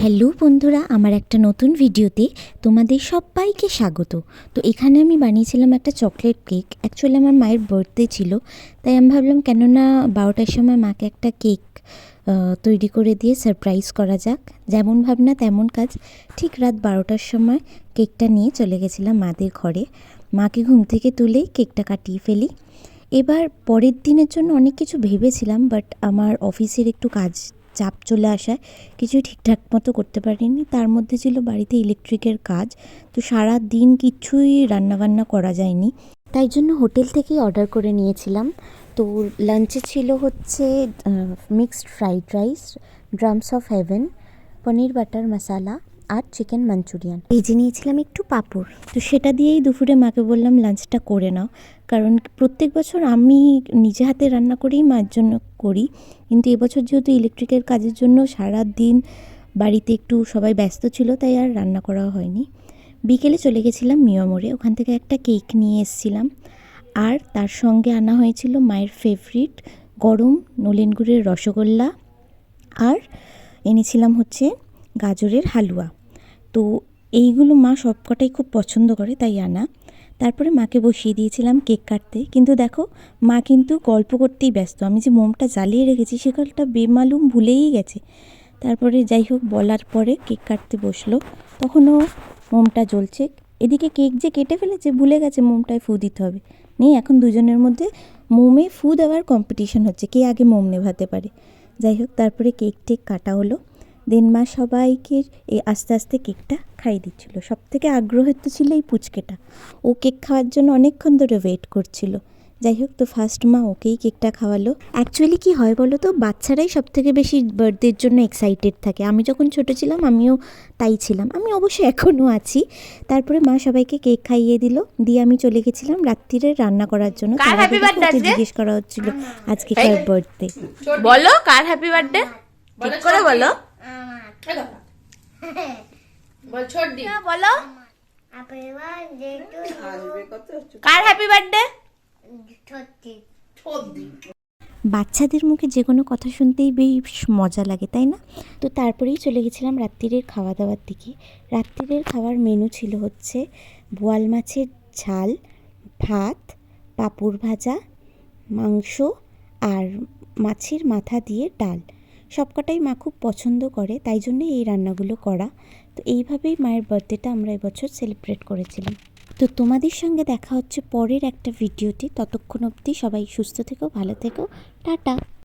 Hello বন্ধুরা, আমার একটা নতুন ভিডিওতে তোমাদের সবাইকে স্বাগত। তো এখানে আমি বানিয়েছিলাম একটা চকলেট কেক। অ্যাকচুয়ালি আমার মায়ের বার্থডে ছিল, তাই আমি ভাবলাম কেননা 12টার সময় মাকে একটা কেক তৈরি করে দিয়ে সারপ্রাইজ করা যাক। যেমন ভাবনা তেমন কাজ। ঠিক রাত 12টার সময় কেকটা নিয়ে চলে গেছিলাম মাদের ঘরে। মাকে ঘুম থেকে তুলেই কেকটা কাটিয়ে ফেলি। এবার পরের দিনের জন্য অনেক কিছু ভেবেছিলাম, বাট আমার অফিসের একটু কাজ চাপ চলে আসায় কিছুই ঠিকঠাক মতো করতে পারিনি। তার মধ্যে ছিল বাড়িতে ইলেকট্রিকের কাজ, তো সারা দিন কিছুই রান্নাবান্না করা যায়নি। তাই জন্য হোটেল থেকেই অর্ডার করে নিয়েছিলাম। তো লাঞ্চে ছিল হচ্ছে mixed fried rice, drums of heaven, paneer butter masala আর চিকেন মাঞ্চুরিয়ান। ভেজে নিয়েছিলাম একটু পাঁপড়। তো সেটা দিয়েই দুপুরে মাকে বললাম লাঞ্চটা করে নাও, কারণ প্রত্যেক বছর আমি নিজে হাতে রান্না করেই মায়ের জন্য করি, কিন্তু এবছর যেহেতু ইলেকট্রিকের কাজের জন্য সারা দিন বাড়িতে একটু সবাই ব্যস্ত ছিল, তাই আর রান্না করা হয়নি। বিকেলে চলে গেছিলাম মিয়ামোড়ে, ওখান থেকে একটা কেক নিয়ে এসেছিলাম। আর তার সঙ্গে আনা হয়েছিল মায়ের ফেভারিট গরম নলেন গুড়ের রসগোল্লা, আর এনেছিলাম হচ্ছে গাজরের হালুয়া। তো এইগুলো মা সবকটাই খুব পছন্দ করে, তাই আনা। তারপরে মাকে বসিয়ে দিয়েছিলাম কেক কাটতে, কিন্তু দেখো মা কিন্তু গল্প করতেই ব্যস্ত। আমি যে মোমটা জ্বালিয়ে রেখেছি সেখানটা বেমালুম ভুলেই গেছে। তারপরে যাই হোক বলার পরে কেক কাটতে বসলো, তখনও মোমটা জ্বলছে। এদিকে কেক যে কেটে ফেলেছে ভুলে গেছে মোমটায় ফু দিতে হবে। নিয়ে এখন দুজনের মধ্যে মোমে ফু দেওয়ার কম্পিটিশন হচ্ছে, কে আগে মোম নেভাতে পারে। যাই হোক তারপরে কেক টেক কাটা হলো। দেন মা সবাইকে আস্তে আস্তে কেকটা খাইয়ে দিচ্ছিল। সব থেকে আগ্রহের তো ছিল এই পুচকেটা, ও কেক খাওয়ার জন্য অনেকক্ষণ ধরে ওয়েট করছিল। যাই হোক তো ফার্স্ট মা ওকেই কেকটা খাওয়ালো। অ্যাকচুয়ালি কি হয় বলো তো, বাচ্চারাই সব থেকে বেশি বার্থডের জন্য এক্সাইটেড থাকে। আমি যখন ছোটো ছিলাম আমিও তাই ছিলাম, আমি অবশ্যই এখনও আছি। তারপরে মা সবাইকে কেক খাইয়ে দিল, দিয়ে আমি চলে গেছিলাম রাত্রিরে রান্না করার জন্য। জিজ্ঞেস করা হচ্ছিল আজকে কার বার্থডে, বলো কার হ্যাপি বার্থডে ঠিক করে বলো। বল ছোটদি বলো কার হ্যাপি বার্থডে। বাচ্চাদের মুখে যে কোনো কথা শুনতেই বেশ মজা লাগে, তাই না? তো তারপরেই চলে গেছিলাম রাত্রিরের খাওয়া দাওয়ার দিকে। রাত্রিরের খাওয়ার মেনু ছিল হচ্ছে বোয়াল মাছের ঝাল, ভাত, পাঁপড় ভাজা, মাংস আর মাছের মাথা দিয়ে ডাল। সবকটাই মা খুব পছন্দ করে, তাই জন্য এই রান্নাগুলো করা। তো এইভাবেই মায়ের বার্থডেটা আমরা এবছর সেলিব্রেট করেছিলাম। তো তোমাদের সঙ্গে দেখা হচ্ছে পরের একটা ভিডিওতে। ততক্ষণ অবধি সবাই সুস্থ থেকো, ভালো থেকো, টাটা।